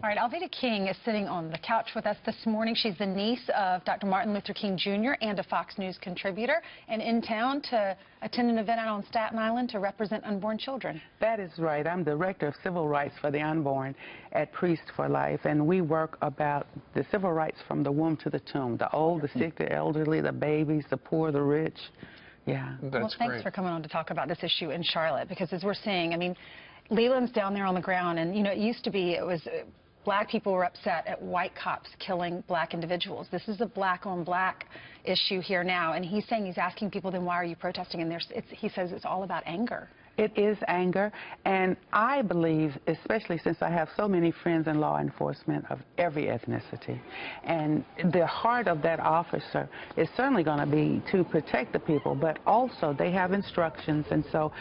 All right, Alveda King is sitting on the couch with us this morning. She's the niece of Dr. Martin Luther King Jr. and a Fox News contributor, and in town to attend an event out on Staten Island to represent unborn children. That is right. I'm Director of Civil Rights for the Unborn at Priests for Life, and we work about the civil rights from the womb to the tomb, the old, the sick, the elderly, the babies, the poor, the rich. Yeah. Well, thanks for coming on to talk about this issue in Charlotte, because as we're seeing, I mean, Leland's down there on the ground, and, you know, it used to be, it was black people were upset at white cops killing black individuals. This is a black-on-black issue here now, and he's saying, he's asking people, then why are you protesting? And he says it's all about anger. It is anger, and I believe, especially since I have so many friends in law enforcement of every ethnicity, and the heart of that officer is certainly going to be to protect the people, but also they have instructions, and so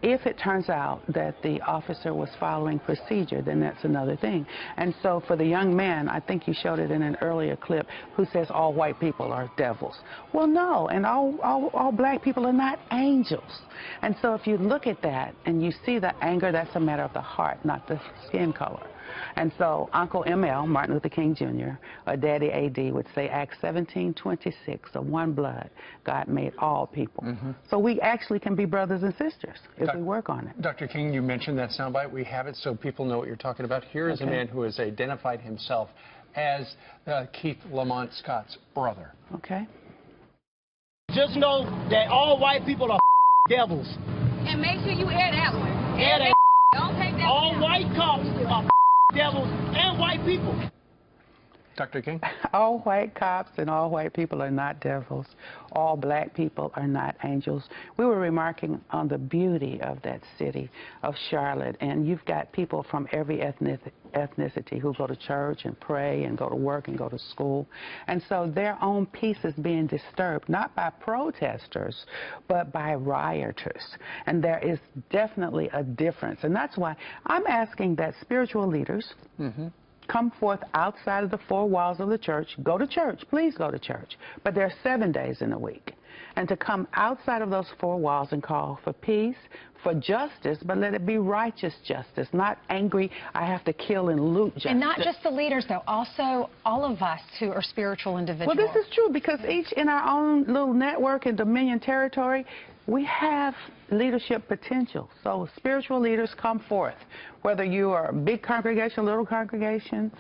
if it turns out that the officer was following procedure, then that's another thing. And so for the young man, I think you showed it in an earlier clip, who says all white people are devils. Well, no, and all black people are not angels. And so if you look at that and you see the anger, that's a matter of the heart, not the skin color. And so Uncle ML, Martin Luther King Jr., or Daddy AD would say Acts 17:26, of one blood, God made all people. So we actually can be brothers and sisters if we work on it. Dr. King, you mentioned that soundbite. We have it so people know what you're talking about. Here is a man who has identified himself as Keith Lamont Scott's brother. Okay. Just know that all white people are devils. And make sure you air that one. Air that. Don't take that all one. white cops are devils and white people. Dr. King? All white cops and all white people are not devils. All black people are not angels. We were remarking on the beauty of that city of Charlotte, and you've got people from every ethnicity who go to church and pray and go to work and go to school. And so their own peace is being disturbed, not by protesters, but by rioters. And there is definitely a difference. And that's why I'm asking that spiritual leaders come forth outside of the four walls of the church. Go to church. Please go to church. But there are 7 days in a week. And to come outside of those four walls and call for peace, for justice, but let it be righteous justice, not angry, I have to kill and loot justice. And not just the leaders, though, also all of us who are spiritual individuals. Well, this is true, because each in our own little network in Dominion territory, we have leadership potential. So spiritual leaders, come forth. Whether you are a big congregation, little congregation,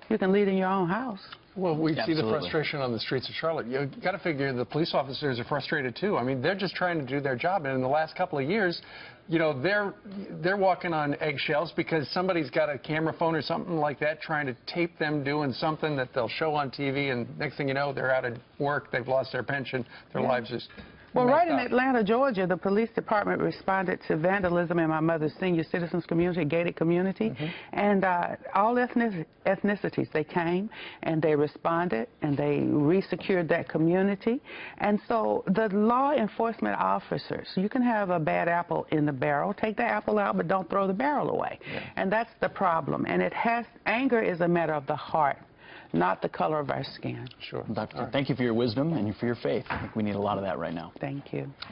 you can lead in your own house. Well, we see the frustration on the streets of Charlotte. You got to figure the police officers are frustrated too. I mean, they're just trying to do their job, and in the last couple of years, you know, they're walking on eggshells because somebody's got a camera phone or something like that trying to tape them doing something that they'll show on TV, and next thing you know, they're out of work, they've lost their pension, their lives just... Well, right in Atlanta, Georgia, the police department responded to vandalism in my mother's senior citizens community, gated community, and all ethnicities, they came and they responded and they resecured that community. And so the law enforcement officers, you can have a bad apple in the barrel, take the apple out, but don't throw the barrel away. And that's the problem. And anger is a matter of the heart, not the color of our skin. Sure. Doctor, thank you for your wisdom and for your faith. I think we need a lot of that right now. Thank you.